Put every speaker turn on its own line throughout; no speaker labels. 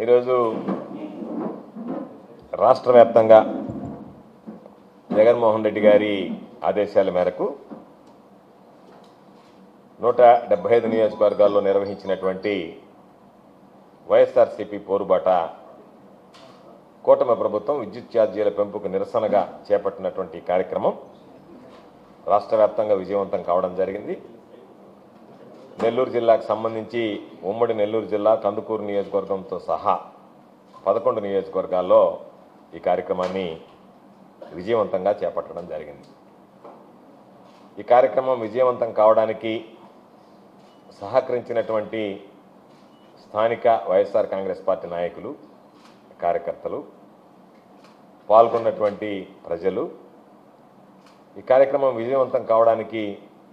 ఈరోజు రాష్ట్ర వ్యాప్తంగా జగన్మోహన్ రెడ్డి గారి ఆదేశాల మేరకు 175 నియోజకవర్గాల్లో నిర్వహించినటువంటి వైఎస్ఆర్సీపీ పోరుబాట కూటమి ప్రభుత్వం విద్యుత్ ఛార్జీల పెంపుకు నిరసనగా చేపట్టినటువంటి కార్యక్రమం రాష్ట్ర వ్యాప్తంగా విజయవంతం కావడం జరిగింది. నెల్లూరు జిల్లాకు సంబంధించి ఉమ్మడి నెల్లూరు జిల్లా కందుకూరు నియోజకవర్గంతో సహా 11 నియోజకవర్గాల్లో ఈ కార్యక్రమాన్ని విజయవంతంగా చేపట్టడం జరిగింది. ఈ కార్యక్రమం విజయవంతం కావడానికి సహకరించినటువంటి స్థానిక వైఎస్ఆర్ కాంగ్రెస్ పార్టీ నాయకులు, కార్యకర్తలు, పాల్గొన్నటువంటి ప్రజలు, ఈ కార్యక్రమం విజయవంతం కావడానికి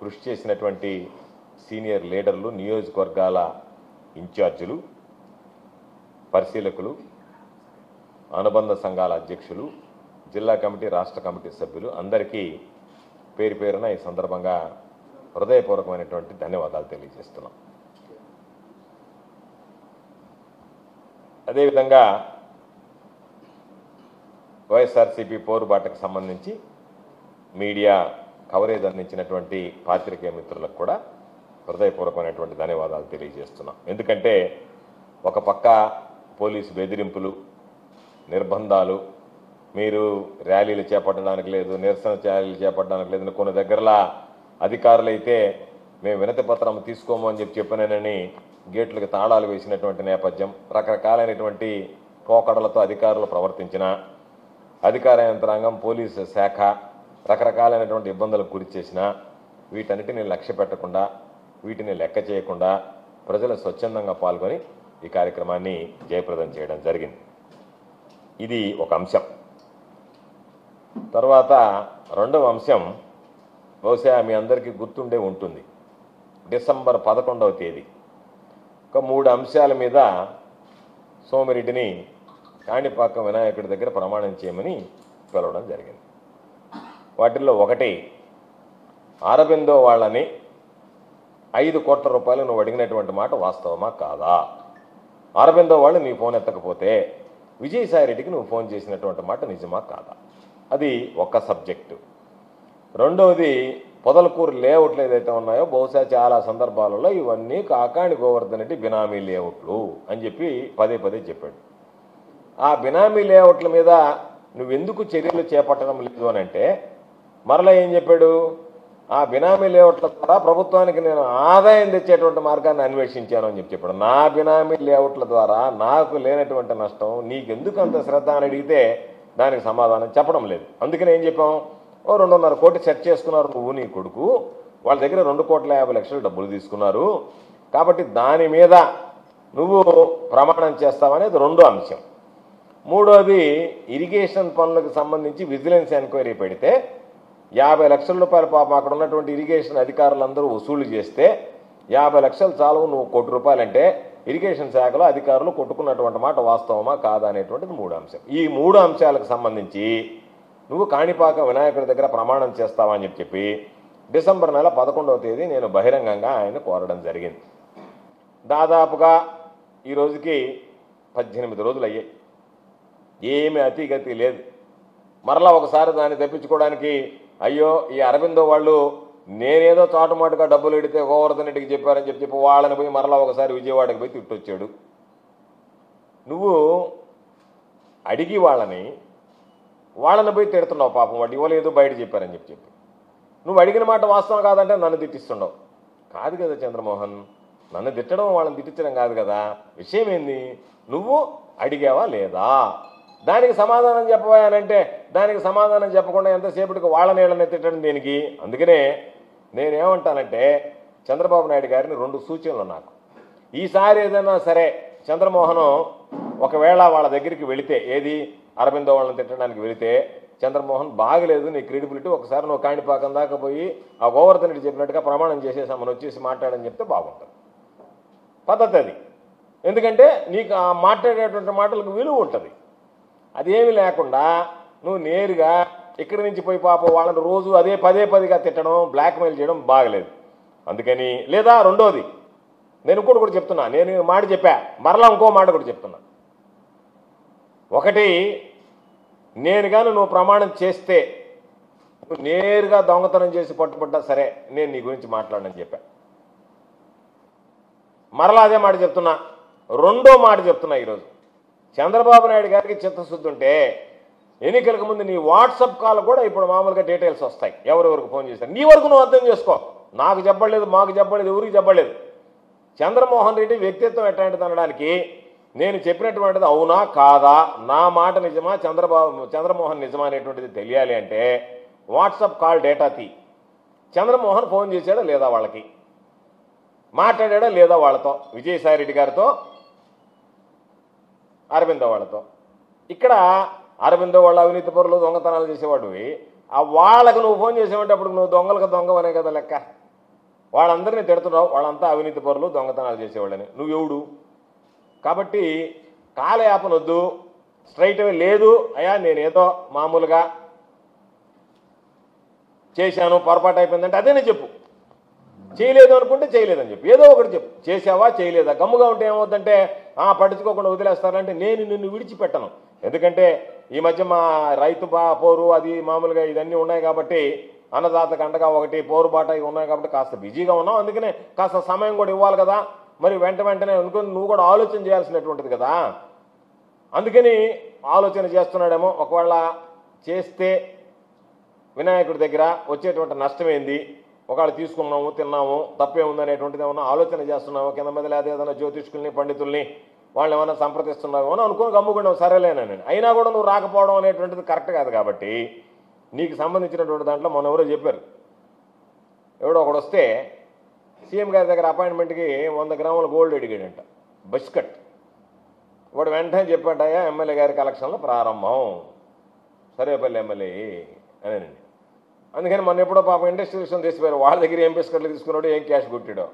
కృషి చేసినటువంటి సీనియర్ లీడర్లు, నియోజకవర్గాల ఇన్ఛార్జీలు, పరిశీలకులు, అనుబంధ సంఘాల అధ్యక్షులు, జిల్లా కమిటీ, రాష్ట్ర కమిటీ సభ్యులు అందరికీ పేరు పేరున ఈ సందర్భంగా హృదయపూర్వకమైనటువంటి ధన్యవాదాలు తెలియజేస్తున్నాం. అదేవిధంగా వైఎస్ఆర్సీపీ పోరుబాటకు సంబంధించి మీడియా కవరేజ్ అందించినటువంటి పాత్రికేయ మిత్రులకు కూడా హృదయపూర్వకమైనటువంటి ధన్యవాదాలు తెలియజేస్తున్నాం. ఎందుకంటే ఒక పక్క పోలీసు బెదిరింపులు, నిర్బంధాలు, మీరు ర్యాలీలు చేపట్టడానికి లేదు, నిరసన ర్యాలీలు చేపట్టడానికి లేదని కొన్ని దగ్గరలా అధికారులైతే మేము వినతి పత్రం తీసుకోము అని చెప్పినానని గేట్లకు తాళాలు వేసినటువంటి నేపథ్యం, రకరకాలైనటువంటి పోకడలతో అధికారులు ప్రవర్తించిన అధికార యంత్రాంగం, పోలీసు శాఖ రకరకాలైనటువంటి ఇబ్బందులకు గురి చేసిన వీటన్నిటిని లక్ష్య పెట్టకుండా, వీటిని లెక్క చేయకుండా ప్రజలు స్వచ్ఛందంగా పాల్గొని ఈ కార్యక్రమాన్ని జయప్రదం చేయడం జరిగింది. ఇది ఒక అంశం. తర్వాత రెండవ అంశం బహుశా మీ అందరికీ గుర్తుండే ఉంటుంది. డిసెంబర్ 11వ తేదీ ఒక 3 అంశాల మీద సోమిరెడ్డిని కాణిపాకం వినాయకుడి దగ్గర ప్రమాణం చేయమని పిలవడం జరిగింది. వాటిల్లో ఒకటి, అరబిందో వాళ్ళని 5 కోట్ల రూపాయలు నువ్వు అడిగినటువంటి మాట వాస్తవమా కాదా? అరబిందో వాళ్ళు నీ ఫోన్ ఎత్తకపోతే విజయసాయి రెడ్డికి నువ్వు ఫోన్ చేసినటువంటి మాట నిజమా కాదా? అది ఒక సబ్జెక్టు. రెండవది, పొదలకూరు లేఅవుట్లు ఏదైతే ఉన్నాయో బహుశా చాలా సందర్భాలలో ఇవన్నీ కాకాణి గోవర్ధన్ రెడ్డి బినామీ లేఅవుట్లు అని చెప్పి పదే పదే చెప్పాడు. ఆ బినామీ లేఅవుట్ల మీద నువ్వెందుకు చర్యలు చేపట్టడం లేదు అని అంటే మరలా ఏం చెప్పాడు? ఆ బినామీ లేఅవుట్ల ద్వారా ప్రభుత్వానికి నేను ఆదాయం తెచ్చేటువంటి మార్గాన్ని అన్వేషించాను అని చెప్పాడు. నా బినామీ లేఅవుట్ల ద్వారా నాకు లేనటువంటి నష్టం నీకెందుకు అంత శ్రద్ధ అని అడిగితే దానికి సమాధానం చెప్పడం లేదు. అందుకని ఏం చెప్పాం? 2.5 కోట్లు సెట్ చేసుకున్నారు నువ్వు, నీ కొడుకు, వాళ్ళ దగ్గర 2,50,00,000 డబ్బులు తీసుకున్నారు కాబట్టి దాని మీద నువ్వు ప్రమాణం చేస్తావనేది రెండో అంశం. మూడోది, ఇరిగేషన్ పనులకు సంబంధించి విజిలెన్స్ ఎంక్వైరీ పెడితే 50 లక్షల రూపాయలు పాపం అక్కడ ఉన్నటువంటి ఇరిగేషన్ అధికారులందరూ వసూలు చేస్తే 50 లక్షలు చాలు, నువ్వు 1 కోటి రూపాయలు అంటే ఇరిగేషన్ శాఖలో అధికారులు కొట్టుకున్నటువంటి మాట వాస్తవమా కాదా అనేటువంటిది 3వ అంశం. ఈ 3 అంశాలకు సంబంధించి నువ్వు కాణిపాక వినాయకుడి దగ్గర ప్రమాణం చేస్తావా అని చెప్పి డిసెంబర్ నెల 11వ తేదీ నేను బహిరంగంగా ఆయన కోరడం జరిగింది. దాదాపుగా ఈ రోజుకి 18 రోజులు అయ్యాయి. ఏమీ అతిగతి లేదు. మరలా ఒకసారి దాన్ని తప్పించుకోవడానికి అయ్యో ఈ అరబిందో వాళ్ళు నేనేదో చాటుమాటుగా డబ్బులు ఎడితే గోవర్ధన్ రెడ్డికి చెప్పారని చెప్పి వాళ్ళని పోయి మరలా ఒకసారి విజయవాడకి పోయి తిట్టొచ్చాడు. నువ్వు అడిగి వాళ్ళని పోయి తిడుతున్నావు. పాపం వాడు ఇవ్వలేదు, బయట చెప్పారని చెప్పి నువ్వు అడిగిన మాట వాస్తవం కాదంటే నన్ను తిట్టిస్తుండవు. కాదు కదా చంద్రమోహన్, నన్ను తిట్టడం వాళ్ళని తిట్టించడం కాదు కదా. విషయం ఏంది? నువ్వు అడిగావా లేదా? దానికి సమాధానం చెప్పబోయానంటే దానికి సమాధానం చెప్పకుండా ఎంతసేపటికి వాళ్ళ నీళ్ళని తిట్టడం దేనికి? అందుకనే నేనేమంటానంటే చంద్రబాబు నాయుడు గారిని 2 సూచనలు నాకు. ఈసారి ఏదైనా సరే చంద్రమోహన్ ఒకవేళ వాళ్ళ దగ్గరికి వెళితే, ఏది అరబిందో వాళ్ళని తిట్టడానికి వెళితే, చంద్రమోహన్ బాగలేదు నీ క్రెడిబిలిటీ, ఒకసారి నువ్వు కాణిపాకం దాకా పోయి ఆ గోవర్ధన్ రెడ్డి చెప్పినట్టుగా ప్రమాణం చేసేసామని వచ్చేసి మాట్లాడని చెప్తే బాగుంటుంది. పద్ధతి అది. ఎందుకంటే నీకు ఆ మాట్లాడేటువంటి మాటలకు విలువ ఉంటుంది. అదేమీ లేకుండా నువ్వు నేరుగా ఇక్కడి నుంచి పోయి పాపం వాళ్ళని రోజు అదే పదే తిట్టడం, బ్లాక్మెయిల్ చేయడం బాగలేదు. అందుకని లేదా రెండోది, నేను ఇంకోటి కూడా చెప్తున్నా, నేను మాట చెప్పా, మరలా ఇంకో మాట కూడా చెప్తున్నా. ఒకటి, నేను కానీ నువ్వు ప్రమాణం చేస్తే నువ్వు నేరుగా దొంగతనం చేసి పట్టుబడ్డా సరే నేను నీ గురించి మాట్లాడనని చెప్పా. మరలా అదే మాట చెప్తున్నా. రెండో మాట చెప్తున్నా. ఈరోజు చంద్రబాబు నాయుడు గారికి చిత్తశుద్ధి ఉంటే ఎన్నికలకు ముందు నీ వాట్సాప్ కాల్ కూడా ఇప్పుడు మామూలుగా డీటెయిల్స్ వస్తాయి, ఎవరెవరికి ఫోన్ చేశారు. నీ వరకు నువ్వు అర్థం చేసుకో. నాకు చెప్పలేదు, మాకు చెప్పలేదు, ఎవరికి చెప్పలేదు. చంద్రమోహన్ రెడ్డి వ్యక్తిత్వం ఎట్లాంటిది అనడానికి నేను చెప్పినటువంటిది అవునా కాదా, నా మాట నిజమా, చంద్రమోహన్ నిజమా అనేటువంటిది తెలియాలి అంటే వాట్సాప్ కాల్ డేటా తీ. చంద్రమోహన్ ఫోన్ చేశాడా లేదా వాళ్ళకి, మాట్లాడా లేదా వాళ్ళతో, విజయసాయిరెడ్డి గారితో, అరవిందో వాళ్ళతో. ఇక్కడ అరవిందో వాళ్ళ అవినీతి పరులు దొంగతనాలు చేసేవాడివి, ఆ వాళ్ళకు నువ్వు ఫోన్ చేసేవంటే అప్పుడు నువ్వు దొంగలకు దొంగవనే కదా లెక్క. వాళ్ళందరినీ తిడుతున్నావు, వాళ్ళంతా అవినీతి పరులు దొంగతనాలు చేసేవాళ్ళని. నువ్వెవడు? కాబట్టి కాలయాపనొద్దు, స్ట్రైట్ అవే లేదు అయ్యా నేనేదో మామూలుగా చేశాను, పొరపాటు అయిపోయిందంటే అదేనే చెప్పు. చేయలేదు అనుకుంటే చేయలేదని చెప్పు, ఏదో ఒకటి చెప్పు. చేసావా చేయలేదా? గమ్ముగా ఉంటే ఏమవుతుందంటే పట్టించుకోకుండా వదిలేస్తారంటే నేను నిన్ను విడిచిపెట్టను. ఎందుకంటే ఈ మధ్య మా రైతు పోరు అది మామూలుగా ఇవన్నీ ఉన్నాయి కాబట్టి, అన్నదాతకు అండగా ఒకటి పోరుబాట ఇవి ఉన్నాయి కాబట్టి కాస్త బిజీగా ఉన్నావు. అందుకనే కాస్త సమయం కూడా ఇవ్వాలి కదా. మరి వెంటనే అనుకుని నువ్వు కూడా ఆలోచన చేయాల్సినటువంటిది కదా. అందుకని ఆలోచన చేస్తున్నాడేమో. ఒకవేళ చేస్తే వినాయకుడి దగ్గర వచ్చేటువంటి నష్టం ఏంది, ఒకవేళ తీసుకున్నాము తిన్నాము తప్పే ఉందనేటువంటిది ఏమన్నా ఆలోచన చేస్తున్నాము, కింద మీద లేదా ఏదైనా జ్యోతిష్కుల్ని పండితుల్ని వాళ్ళు ఏమైనా సంప్రదిస్తున్నావు అని అనుకుని గమ్ముకున్నావు, సరేలేనని. అయినా కూడా నువ్వు రాకపోవడం అనేటువంటిది కరెక్ట్ కాదు. కాబట్టి నీకు సంబంధించినటువంటి దాంట్లో మన ఎవరో చెప్పారు, ఎవడో ఒకడు వస్తే సీఎం గారి దగ్గర అపాయింట్మెంట్కి 100 గ్రాముల గోల్డ్ అడిగాడంట, బిస్కట్. వాడు వెంటనే చెప్పాడయ్యా ఎమ్మెల్యే గారి కలెక్షన్లో ప్రారంభం, సరేపల్లి ఎమ్మెల్యే అని. అందుకని మన ఎప్పుడో పాపం ఇండస్ట్రియలిస్ట్ తీసిపోయారు, వాళ్ళ దగ్గర ఏం బిస్కెట్లు తీసుకున్నాడో ఏం క్యాష్ కొట్టాడో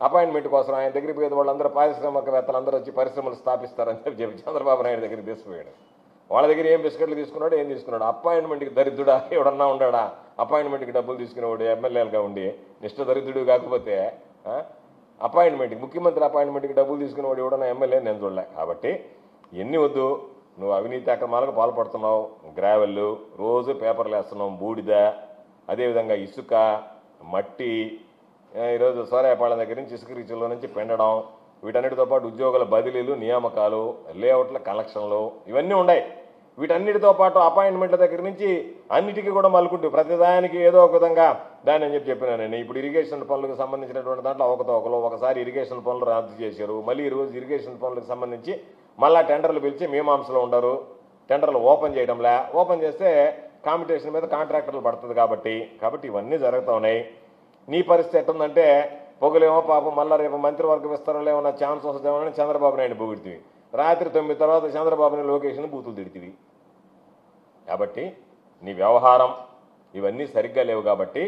అపాయింట్మెంట్ కోసం. ఆయన దగ్గరికి పోయేది వాళ్ళందరూ పారిశ్రామికవేత్తలు అందరూ వచ్చి పరిశ్రమలు స్థాపిస్తారని చెప్పి చంద్రబాబు నాయుడు దగ్గరికి తీసుకుపోయాడు. వాళ్ళ దగ్గర ఏం బిస్కెట్లు తీసుకున్నాడు, ఏం తీసుకున్నాడు. అపాయింట్మెంట్కి దరిద్రుడా ఎవడన్నా ఉన్నాడా? అపాయింట్మెంట్కి డబ్బులు తీసుకునేవాడు ఎమ్మెల్యేలుగా ఉండి నిష్ఠ దరిద్రుడు కాకపోతే అపాయింట్మెంట్కి, ముఖ్యమంత్రి అపాయింట్మెంట్కి డబ్బులు తీసుకునేవాడు ఎవడన్నా ఎమ్మెల్యే నేను చూడలే. కాబట్టి ఎన్ని వద్దు, నువ్వు అవినీతి అక్రమాలకు పాల్పడుతున్నావు. గ్రావెల్లు రోజు పేపర్లు వేస్తున్నావు, బూడిద, అదేవిధంగా ఇసుక, మట్టి, ఈరోజు సోరాయపాళెం దగ్గర నుంచి ఇసుక రీచుల్లో నుంచి పెండడం, వీటన్నిటితో పాటు ఉద్యోగుల బదిలీలు, నియామకాలు, లేఅవుట్ల కలెక్షన్లు ఇవన్నీ ఉన్నాయి. వీటన్నిటితో పాటు అపాయింట్మెంట్ల దగ్గర నుంచి అన్నిటికీ కూడా మలుకుంటూ ప్రతిదానికి ఏదో ఒక విధంగా దాన్ని అని చెప్పినాను నేను. ఇప్పుడు ఇరిగేషన్ పనులకు సంబంధించినటువంటి దాంట్లో అవకతవకలు, ఒకసారి ఇరిగేషన్ పనులు రద్దు చేశారు, మళ్ళీ ఈరోజు ఇరిగేషన్ పనులకు సంబంధించి మళ్ళీ టెండర్లు పిలిచి మీమాంసలో ఉండరు, టెండర్లు ఓపెన్ చేయడంలే. ఓపెన్ చేస్తే కాంపిటీషన్ మీద కాంట్రాక్టర్లు పడుతుంది కాబట్టి ఇవన్నీ జరుగుతూ ఉన్నాయి. నీ పరిస్థితి ఎట్టుందంటే పొగలేమో పాపం మళ్ళీ రేపు మంత్రివర్గ విస్తరణలో ఏమన్నా ఛాన్స్ వస్తుందేమోనని చంద్రబాబు నాయుడు పొగిడితివి, రాత్రి 9 తర్వాత చంద్రబాబుని లోకేష్ని బూతులు తిడితివి. కాబట్టి నీ వ్యవహారం ఇవన్నీ సరిగ్గా లేవు. కాబట్టి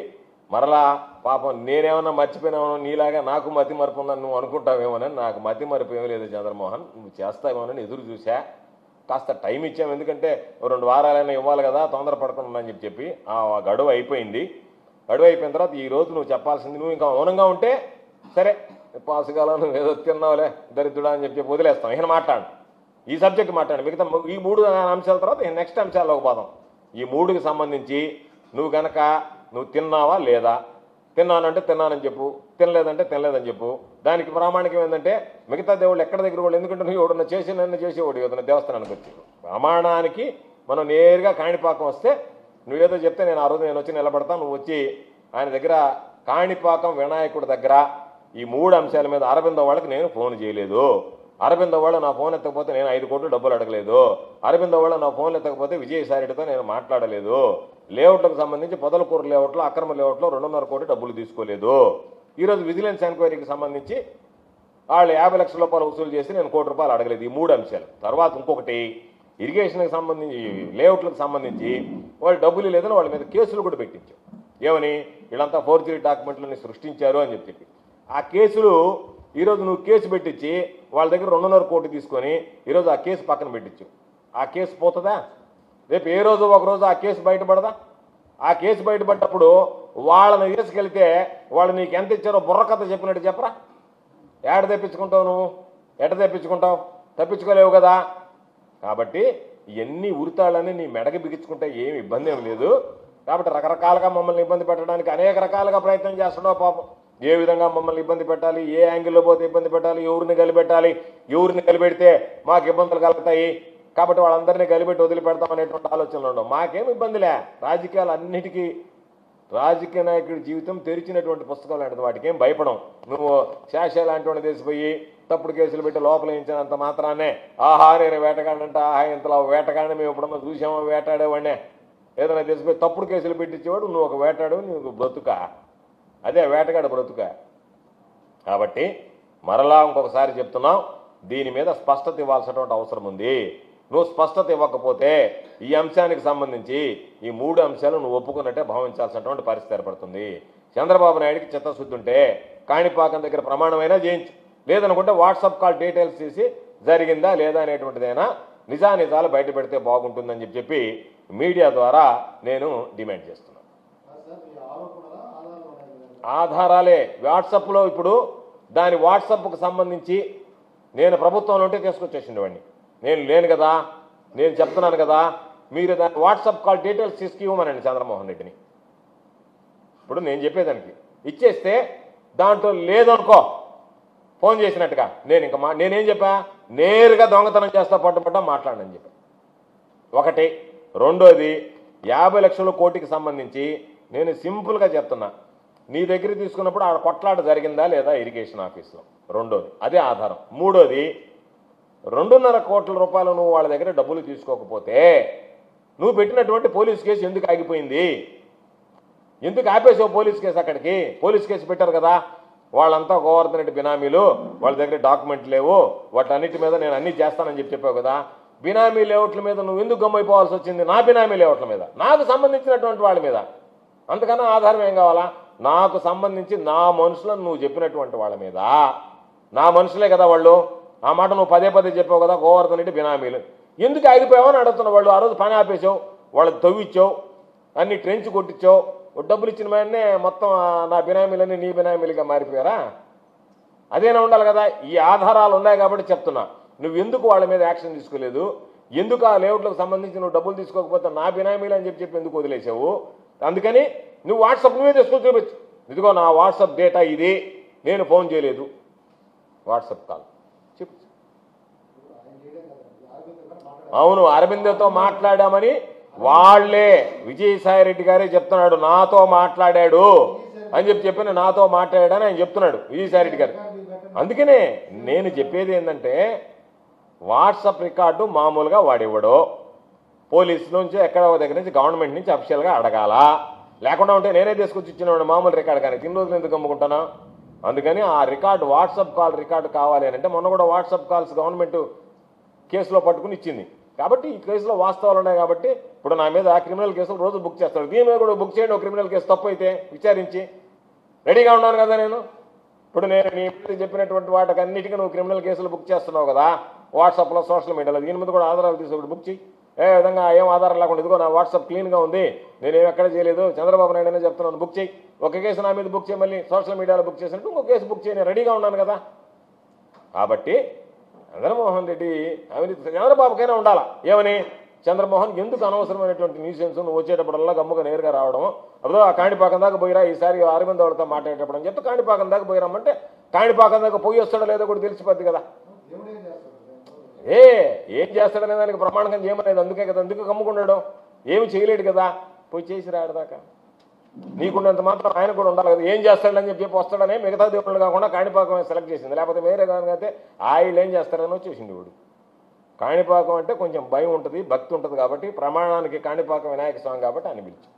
మరలా పాపం నేనేమన్నా మర్చిపోయినామో, నీలాగా నాకు మతి మరుపు ఉందని నువ్వు అనుకుంటావేమోనని. నాకు మతి మరుపు ఏమీ లేదు చంద్రమోహన్, నువ్వు చేస్తావేమోనని ఎదురు చూసా. కాస్త టైం ఇచ్చాము, ఎందుకంటే 2 వారాలైనా ఇవ్వాలి కదా, తొందరపడకుండా అని చెప్పి ఆ గడువు అయిపోయింది. గడువు అయిపోయిన తర్వాత ఈరోజు నువ్వు చెప్పాల్సింది, నువ్వు ఇంకా మౌనంగా ఉంటే సరే పాసుగాల నువ్వు ఏదో తిన్నావులే దరిద్రుడా అని చెప్పి వదిలేస్తాం. ఈయన మాట్లాడు, ఈ సబ్జెక్ట్ మాట్లాడు. మిగతా ఈ 3 అంశాల తర్వాత నెక్స్ట్ అంశాల్లోకి పోదాం. ఈ 3కి సంబంధించి నువ్వు గనక నువ్వు తిన్నావా లేదా, తిన్నానంటే తిన్నానని చెప్పు, తినలేదంటే తినలేదని చెప్పు. దానికి ప్రామాణికం ఏంటంటే మిగతా దేవుళ్ళు ఎక్కడ దగ్గర వాళ్ళు, ఎందుకంటే నువ్వు ఎవడన్నా చేసేవాడు ఏదైనా దేవస్థానానికి వచ్చి. ప్రమాణానికి మనం నేరుగా కాణిపాకం వస్తే నువ్వేదో చెప్తే నేను ఆ రోజు నేను వచ్చి నిలబడతాను, నువ్వు వచ్చి ఆయన దగ్గర కాణిపాకం వినాయకుడి దగ్గర ఈ 3 అంశాల మీద అరవిందో వాళ్ళకి నేను ఫోన్ చేయలేదు, అరవిందో వాళ్ళు నా ఫోన్ ఎత్తకపోతే నేను 5 కోట్లు డబ్బులు అడగలేదు, అరవిందో వాళ్ళు నా ఫోన్ ఎత్తకపోతే విజయసాయిరెడ్డితో నేను మాట్లాడలేదు, లేఅవుట్లకు సంబంధించి పొదలకూరు లేఅవుట్లో అక్రమ లేఅవుట్లో 2.5 కోట్లు డబ్బులు తీసుకోలేదు, ఈరోజు విజిలెన్స్ ఎంక్వైరీకి సంబంధించి వాళ్ళు 50 లక్షల రూపాయలు వసూలు చేసి నేను 1 కోటి రూపాయలు అడగలేదు. ఈ 3 అంశాలు. తర్వాత ఇంకొకటి ఇరిగేషన్కి సంబంధించి లేఅవుట్లకు సంబంధించి వాళ్ళు డబ్బులు లేదని వాళ్ళ మీద కేసులు కూడా పెట్టించారు. ఏమని? వీళ్ళంతా ఫోర్జరీ డాక్యుమెంట్లని సృష్టించారు అని చెప్పి. ఆ కేసులు ఈరోజు నువ్వు కేసు పెట్టించి వాళ్ళ దగ్గర 2.5 కోట్లు తీసుకొని ఈరోజు ఆ కేసు పక్కన పెట్టించు. ఆ కేసు పోతుందా? రేపు ఏ రోజు ఒకరోజు ఆ కేసు బయటపడదా? ఆ కేసు బయటపడ్డప్పుడు వాళ్ళని తీసుకెళ్తే వాళ్ళు నీకు ఎంత ఇచ్చారో బుర్రకథ చెప్పినట్టు చెప్పరా? ఏడ తెప్పించుకుంటావు నువ్వు? ఎట తెప్పించుకుంటావు? తప్పించుకోలేవు కదా. కాబట్టి ఇవన్నీ ఉరితాళ్ళని నీ మెడకి బిగించుకుంటే ఏమి ఇబ్బంది ఏం లేదు. కాబట్టి రకరకాలుగా మమ్మల్ని ఇబ్బంది పెట్టడానికి అనేక రకాలుగా ప్రయత్నం చేస్తున్నావు పాపం. ఏ విధంగా మమ్మల్ని ఇబ్బంది పెట్టాలి, ఏ యాంగిల్లో పోతే ఇబ్బంది పెట్టాలి, ఎవరిని కలిపెట్టాలి, ఎవరిని కలిపెడితే మాకు ఇబ్బందులు కలుగుతాయి, కాబట్టి వాళ్ళందరినీ కలిపెట్టి వదిలిపెడతాం అనేటువంటి ఆలోచనలు ఉండవు. మాకేం ఇబ్బందిలే. రాజకీయాలు అన్నిటికీ రాజకీయ నాయకుడి జీవితం తెరిచినటువంటి పుస్తకం లాంటిది, వాటికి ఏం భయపడం. నువ్వు శాష లాంటి తీసిపోయి తప్పుడు కేసులు పెట్టి లోపల వేయించినంత మాత్రాన్నే ఆహా నేను వేటగాడంట, ఆహా ఇంతలో వేటగాడిని మేము ఎప్పుడన్నా చూసామో వేటాడేవాడినే ఏదైనా తెలిసిపోయి తప్పుడు కేసులు పెట్టించేవాడు నువ్వు ఒక వేటాడు, నువ్వు బ్రతుక, అదే వేటగాడు బ్రతుక. కాబట్టి మరలా ఇంకొకసారి చెప్తున్నాం, దీని మీద స్పష్టత ఇవ్వాల్సినటువంటి అవసరం ఉంది. నువ్వు స్పష్టత ఇవ్వకపోతే ఈ అంశానికి సంబంధించి ఈ 3 అంశాలు నువ్వు ఒప్పుకున్నట్టే భావించాల్సినటువంటి పరిస్థితి ఏర్పడుతుంది. చంద్రబాబు నాయుడికి చిత్తశుద్ధి ఉంటే కాణిపాకం దగ్గర ప్రమాణమైనా చేయించు, లేదనుకుంటే వాట్సాప్ కాల్ డీటెయిల్స్ తీసి జరిగిందా లేదా అనేటువంటిదైనా నిజానిజాలు బయట పెడితే బాగుంటుందని చెప్పి మీడియా ద్వారా నేను డిమాండ్ చేస్తున్నాను. ఆధారాలే వాట్సాప్లో ఇప్పుడు దాని వాట్సాప్కు సంబంధించి నేను ప్రభుత్వంలో ఉంటే తీసుకొచ్చేసిండు వాడిని, నేను లేను కదా, నేను చెప్తున్నాను కదా, మీరు దాని వాట్సాప్ కాల్ డీటెయిల్స్ తీసుకువ్వమనండి చంద్రమోహన్ రెడ్డిని. ఇప్పుడు నేను చెప్పేదానికి ఇచ్చేస్తే దాంట్లో లేదనుకో ఫోన్ చేసినట్టుగా నేను ఇంకా నేనేం చెప్పా, నేరుగా దొంగతనం చేస్తా పట్టుబడ్డా మాట్లాడనని చెప్పా. ఒకటి. రెండోది 50 లక్షల కోటికి సంబంధించి నేను సింపుల్గా చెప్తున్నా, నీ దగ్గర తీసుకున్నప్పుడు ఆడ కొట్లాట జరిగిందా లేదా ఇరిగేషన్ ఆఫీస్లో, రెండోది అదే ఆధారం. మూడోది 2.5 కోట్ల రూపాయలు నువ్వు వాళ్ళ దగ్గర డబ్బులు తీసుకోకపోతే నువ్వు పెట్టినటువంటి పోలీస్ కేసు ఎందుకు ఆగిపోయింది, ఎందుకు ఆపేసావు పోలీస్ కేసు? అక్కడికి పోలీస్ కేసు పెట్టారు కదా, వాళ్ళంతా గోవర్ధన్ రెడ్డి బినామీలు, వాళ్ళ దగ్గర డాక్యుమెంట్ లేవు, వాటన్నిటి మీద నేను అన్నీ చేస్తానని చెప్పావు కదా, బినామీ లేఅవుట్ల మీద నువ్వు ఎందుకు గమ్మైపోవాల్సి వచ్చింది? నా బినామీ లేఅవుట్ల మీద, నాకు సంబంధించినటువంటి వాళ్ళ మీద. అంతకన్నా ఆధారం ఏం కావాలా? నాకు సంబంధించి నా మనుషులను నువ్వు చెప్పినటువంటి వాళ్ళ మీద, నా మనుషులే కదా వాళ్ళు, ఆ మాట నువ్వు పదే పదే చెప్పావు కదా, గోవర్ధన్ రెడ్డి బినామీలు ఎందుకు ఆగిపోయావు అని అడుగుతున్న వాళ్ళు. ఆ రోజు పని ఆపేసావు, వాళ్ళకి తవ్విచ్చావు, అన్ని ట్రెంచ్ కొట్టించావు, డబ్బులు ఇచ్చిన వెంటనే మొత్తం నా బినామీలన్నీ నీ బినామీలుగా మారిపోయారా? అదేనా ఉండాలి కదా. ఈ ఆధారాలు ఉన్నాయి కాబట్టి చెప్తున్నా, నువ్వు ఎందుకు వాళ్ళ మీద యాక్షన్ తీసుకోలేదు, ఎందుకు ఆ లేఅవుట్లకు సంబంధించి నువ్వు డబ్బులు తీసుకోకపోతే నా బినామీలు అని చెప్పి ఎందుకు వదిలేసావు? అందుకని నువ్వు వాట్సాప్ నువ్వే తీసుకొని చూపించు, ఇదిగో నా వాట్సాప్ డేటా ఇది, నేను ఫోన్ చేయలేదు, వాట్సాప్ కాల్ చెప్పు. అవును, అరవిందతో మాట్లాడామని వాళ్లే, విజయసాయిరెడ్డి గారే చెప్తున్నాడు, నాతో మాట్లాడాడు అని చెప్పిన నాతో మాట్లాడాడని ఆయన చెప్తున్నాడు విజయసాయిరెడ్డి గారు. అందుకనే నేను చెప్పేది ఏంటంటే, వాట్సాప్ రికార్డు మామూలుగా వాడివ్వడు, పోలీసు నుంచి ఎక్కడ దగ్గర నుంచి గవర్నమెంట్ నుంచి అఫీషియల్గా అడగాల, లేకుండా ఉంటే నేనే తీసుకొచ్చి ఇచ్చినవాడు మామూలు రికార్డు. కానీ ఇన్ని రోజులు ఎందుకు అమ్ముకుంటానా? అందుకని ఆ రికార్డు, వాట్సాప్ కాల్ రికార్డు కావాలి అని అంటే, మొన్న కూడా వాట్సాప్ కాల్స్ గవర్నమెంట్ కేసులో పట్టుకుని ఇచ్చింది. కాబట్టి ఈ కేసులో వాస్తవాలు ఉన్నాయి. కాబట్టి ఇప్పుడు నా మీద క్రిమినల్ కేసులు రోజు బుక్ చేస్తాడు, దీని మీద కూడా బుక్ చేయండి. ఒక క్రిమినల్ కేసు తప్పు అయితే విచారించి రెడీగా ఉన్నాను కదా నేను. ఇప్పుడు నేను నీ చెప్పినటువంటి వాటికి అన్నిటికీ నువ్వు క్రిమినల్ కేసులు బుక్ చేస్తున్నావు కదా వాట్సాప్లో, సోషల్ మీడియాలో, దీని మీద కూడా ఆధారాలు తీసుకుని బుక్ చేయి. ఏ విధంగా ఏం ఆధారం లేకుండా ఇదిగో నా వాట్సాప్ క్లీన్గా ఉంది, నేనేం ఎక్కడ చేయలేదు, చంద్రబాబు నాయుడు అనే చెప్తున్నాను, బుక్ చేయి. ఒక కేసు నా మీద బుక్ చేయి, మళ్ళీ సోషల్ మీడియాలో బుక్ చేసినట్టు ఇంకో కేసు బుక్ చేయి, నేను రెడీగా ఉన్నాను కదా. కాబట్టి చంద్రమోహన్ రెడ్డి అవినీతి చంద్రబాబుకైనా ఉండాలా. ఏమని? చంద్రమోహన్ ఎందుకు అనవసరమైనటువంటి న్యూసెన్స్ నువ్వు వచ్చేటప్పుడల్లా గమ్ముగా నేరుగా రావడం, అదో ఆ కాణిపాకం దాకా పోయిరా, ఈసారి అరవింద్ వాళ్ళతో మాట్లాడేటప్పుడు అని చెప్తే కాణిపాకం దాకా పోయిరామంటే కాణిపాకం దాకా పోయి వస్తాడో లేదో కూడా తెలిసిపోద్ది కదా. ఏం చేస్తాడనే దానికి ప్రమాణకం చేయమనేది అందుకే కదా, అందుకు కమ్ముకున్నాడు, ఏమి చేయలేడు కదా, పోయి చేసి రాడదాకా. నీకున్నంత మాత్రం ఆయన కూడా ఉండాలి కదా. ఏం చేస్తాడని చెప్పి వస్తాడని మిగతా దేవుళ్ళు కాకుండా కాణిపాకం సెలెక్ట్ చేసింది, లేకపోతే వేరే కానికైతే ఆయన ఏం చేస్తాడని వచ్చేసింది వాడు. కాణిపాకం అంటే కొంచెం భయం ఉంటుంది, భక్తి ఉంటుంది, కాబట్టి ప్రమాణానికి కాణిపాకం వినాయక స్వామి కాబట్టి ఆయన పిలిచి